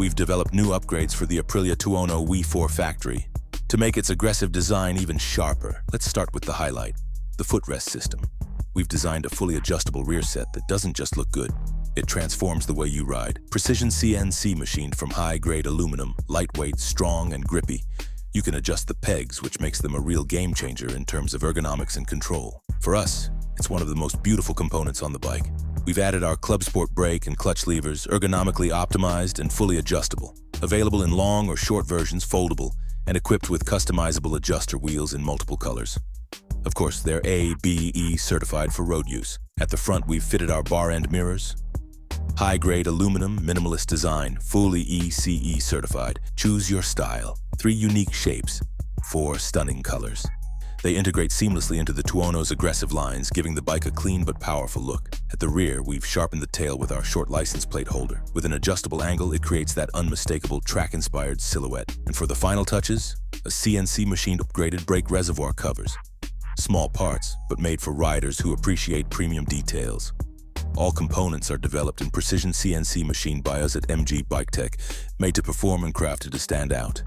we've developed new upgrades for the Aprilia Tuono V4 Factory to make its aggressive design even sharper. Let's start with the highlight, the footrest system. We've designed a fully adjustable rear set that doesn't just look good, it transforms the way you ride. Precision CNC machined from high-grade aluminum, lightweight, strong, and grippy. You can adjust the pegs, which makes them a real game changer in terms of ergonomics and control. For us, it's one of the most beautiful components on the bike. We've added our Club Sport brake and clutch levers, ergonomically optimized and fully adjustable. Available in long or short versions, foldable, and equipped with customizable adjuster wheels in multiple colors. Of course, they're A, B, E certified for road use. At the front, we've fitted our bar end mirrors. High-grade aluminum, minimalist design, fully ECE certified. Choose your style. 3 unique shapes, 4 stunning colors. They integrate seamlessly into the Tuono's aggressive lines, giving the bike a clean but powerful look. At the rear, we've sharpened the tail with our short license plate holder. With an adjustable angle, it creates that unmistakable track-inspired silhouette. And for the final touches, a CNC machined upgraded brake reservoir covers. Small parts, but made for riders who appreciate premium details. All components are developed in precision CNC machined by us at MG Bike Tech, made to perform and crafted to stand out.